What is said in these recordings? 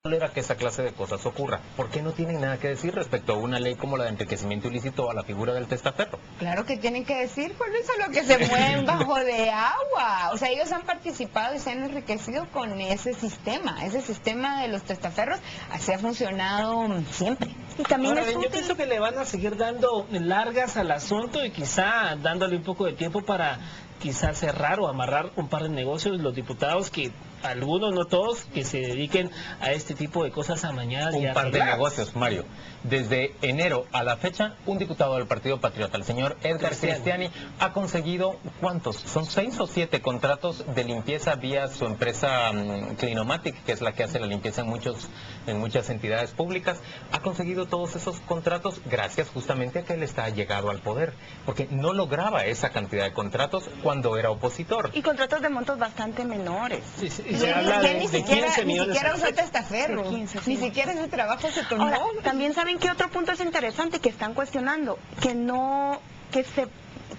tolera que esa clase de cosas ocurra. ¿Por qué no tienen nada que decir respecto a una ley como la de enriquecimiento ilícito o a la figura del testaferro? Claro que tienen que decir, por eso es lo que se mueven bajo de agua. O sea, ellos han participado y se han enriquecido con ese sistema. Ese sistema de los testaferros así ha funcionado siempre. Y también Ahora, yo pienso que le van a seguir dando largas al asunto y quizá dándole un poco de tiempo para quizá cerrar o amarrar un par de negocios los diputados que, algunos, no todos, que se dediquen a este tipo de cosas amañadas y Un par de arregladas. negocios, Mario. Desde enero a la fecha, un diputado del Partido Patriota, el señor Edgar Cristiani, ha conseguido, ¿cuántos? Son 6 o 7 contratos de limpieza vía su empresa Clinomatic, que es la que hace la limpieza en muchas entidades públicas. Ha conseguido todos esos contratos gracias justamente a que él está llegado al poder, porque no lograba esa cantidad de contratos cuando era opositor. Y contratos de montos bastante menores. Sí, sí, Y se habla él ni de siquiera, 15 ni millones. siquiera usó testaferro. De 15, sí. Ni siquiera ese trabajo se tomó. Ahora, también saben que otro punto es interesante que están cuestionando, que se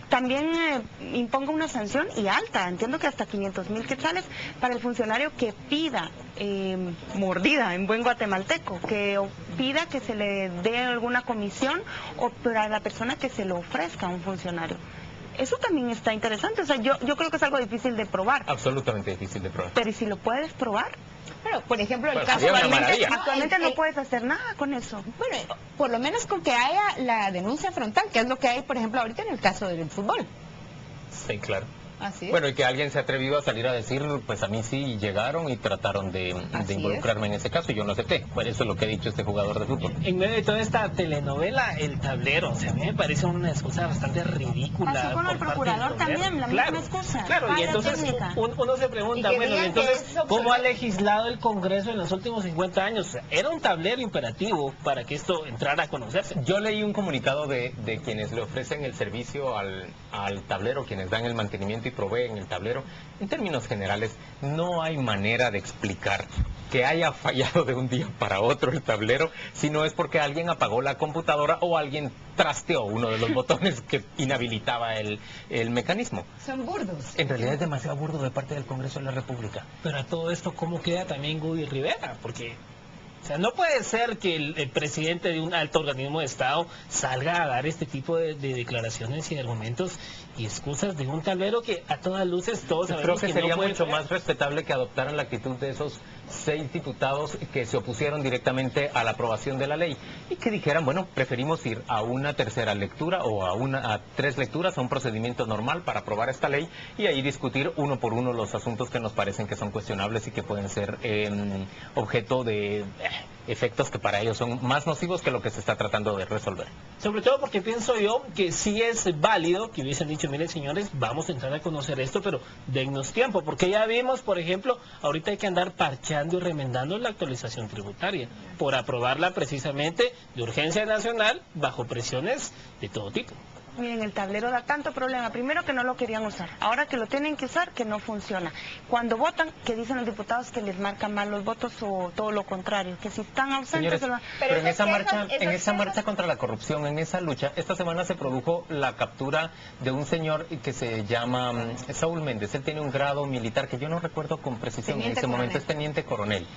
también imponga una sanción y alta, entiendo que hasta 500,000 quetzales para el funcionario que pida mordida en buen guatemalteco, que pida que se le dé alguna comisión o para la persona que se lo ofrezca a un funcionario. Eso también está interesante, o sea, yo creo que es algo difícil de probar, Absolutamente difícil de probar. pero ¿y si lo puedes probar? Pero, por ejemplo, el Bueno, caso sería una actualmente, maravilla. Actualmente no puedes hacer nada con eso. Bueno, por lo menos con que haya la denuncia frontal, que es lo que hay, por ejemplo, ahorita en el caso del fútbol. Sí, claro. Así es. Bueno, y que alguien se ha atrevido a salir a decir, pues a mí sí llegaron y trataron de Así involucrarme en ese caso y yo no acepté. Por eso es lo que ha dicho este jugador de fútbol. En medio de toda esta telenovela, el tablero, o sea, a mí me parece una excusa bastante ridícula. Pasó con el por parte procurador del gobierno. también, la misma excusa. Claro, y Falla entonces técnica. uno se pregunta, Y que bueno, y digan que entonces, es obsoleto. ¿cómo ha legislado el Congreso en los últimos 50 años? O sea, era un tablero imperativo para que esto entrara a conocerse. Yo leí un comunicado de quienes le ofrecen el servicio al tablero, quienes dan el mantenimiento y proveen el tablero. En términos generales, no hay manera de explicar que haya fallado de un día para otro el tablero, si no es porque alguien apagó la computadora o alguien trasteó uno de los botones que inhabilitaba el mecanismo. Son burdos. En realidad es demasiado burdo de parte del Congreso de la República. Pero a todo esto, ¿cómo queda también Gudy Rivera? Porque, o sea, no puede ser que el presidente de un alto organismo de Estado salga a dar este tipo de declaraciones y argumentos y excusas de un tablero que a todas luces todos Creo sabemos que que sería no puede mucho fallar. más respetable que adoptaran la actitud de esos 6 diputados que se opusieron directamente a la aprobación de la ley y que dijeran, bueno, preferimos ir a una tercera lectura o a 3 lecturas, a un procedimiento normal para aprobar esta ley y ahí discutir uno por uno los asuntos que nos parecen que son cuestionables y que pueden ser objeto de efectos que para ellos son más nocivos que lo que se está tratando de resolver. Sobre todo porque pienso yo que sí es válido que hubiesen dicho, miren señores, vamos a entrar a conocer esto, pero dennos tiempo, porque ya vimos, por ejemplo, ahorita hay que andar parchando y remendando la actualización tributaria, por aprobarla precisamente de urgencia nacional bajo presiones de todo tipo. Miren, el tablero da tanto problema. Primero que no lo querían usar. Ahora que lo tienen que usar, que no funciona. Cuando votan, que dicen los diputados que les marcan mal los votos o todo lo contrario. Que si están ausentes... Señores, Pero pero en esas esa quejas- marcha, en esas esa quejas- marcha contra la corrupción, en esa lucha, esta semana se produjo la captura de un señor que se llama Saúl Méndez. Él tiene un grado militar que yo no recuerdo con precisión, en Teniente ese momento coronel. es teniente coronel.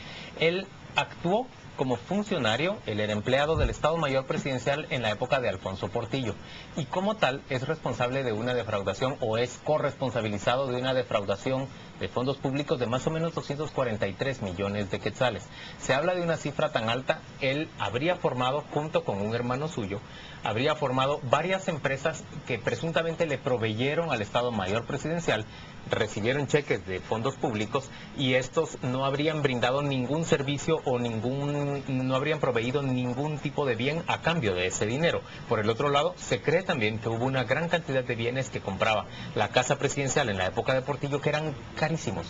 Él actuó como funcionario, él era empleado del Estado Mayor Presidencial en la época de Alfonso Portillo y como tal es responsable de una defraudación o es corresponsabilizado de una defraudación de fondos públicos de más o menos 243 millones de quetzales. Se habla de una cifra tan alta, él habría formado junto con un hermano suyo, habría formado varias empresas que presuntamente le proveyeron al Estado Mayor Presidencial, recibieron cheques de fondos públicos y estos no habrían brindado ningún servicio o no habrían proveído ningún tipo de bien a cambio de ese dinero. Por el otro lado, se cree también que hubo una gran cantidad de bienes que compraba la Casa Presidencial en la época de Portillo que eran carísimos.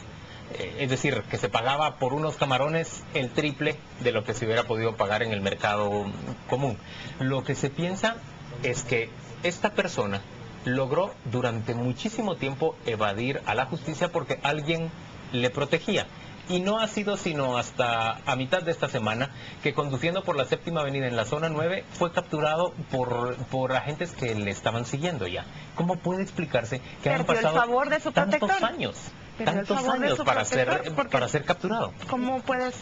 Es decir, que se pagaba por unos camarones el triple de lo que se hubiera podido pagar en el mercado común. Lo que se piensa es que esta persona logró durante muchísimo tiempo evadir a la justicia porque alguien le protegía. Y no ha sido sino hasta a mitad de esta semana que conduciendo por la Séptima Avenida en la zona 9 fue capturado por agentes que le estaban siguiendo ya. ¿Cómo puede explicarse que han Perdió el pasado favor de su tantos protector. años? Perdió el tantos favor de años su para protector, ser, porque para ser capturado. ¿cómo puedes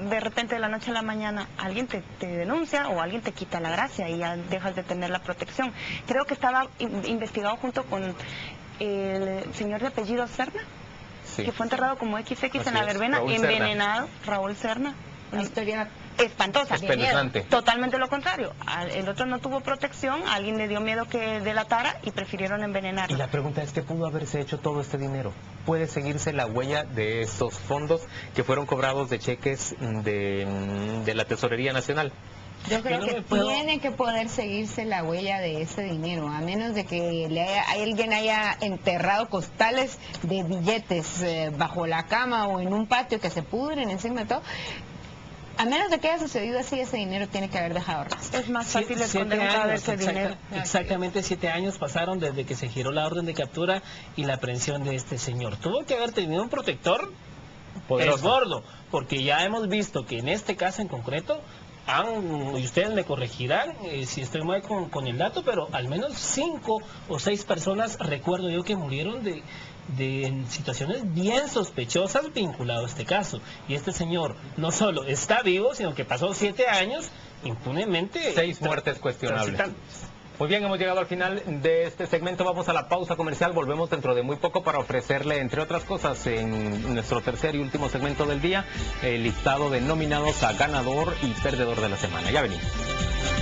de repente de la noche a la mañana alguien te denuncia o alguien te quita la gracia y ya dejas de tener la protección? Creo que estaba investigado junto con el señor de apellido Serna, Sí. que fue enterrado como XX Así en la es, verbena, Raúl Serna. envenenado, Raúl Serna. Una historia Espantosa. Espeluznante. Totalmente lo contrario. El otro no tuvo protección, a alguien le dio miedo que delatara y prefirieron Y envenenarlo. la pregunta es, ¿qué pudo haberse hecho todo este dinero? ¿Puede seguirse la huella de estos fondos que fueron cobrados de cheques de la Tesorería Nacional? Yo creo Yo no que me puedo- tiene que poder seguirse la huella de ese dinero, a menos de que alguien haya enterrado costales de billetes bajo la cama o en un patio que se pudren encima de todo. A menos de que haya sucedido así, ese dinero tiene que haber dejado rastro. Es más fácil 7 esconder un cadáver años, que dinero. exactamente 7 años pasaron desde que se giró la orden de captura y la aprehensión de este señor. Tuvo que haber tenido un protector Poderoso. gordo, porque ya hemos visto que en este caso en concreto, y ustedes me corregirán si estoy mal con el dato, pero al menos 5 o 6 personas recuerdo yo que murieron en situaciones bien sospechosas vinculado a este caso. Y este señor no solo está vivo, sino que pasó 7 años impunemente. 6 muertes cuestionables. transitando. Muy bien, hemos llegado al final de este segmento. Vamos a la pausa comercial. Volvemos dentro de muy poco para ofrecerle, entre otras cosas, en nuestro tercer y último segmento del día, el listado de nominados a ganador y perdedor de la semana. Ya venimos.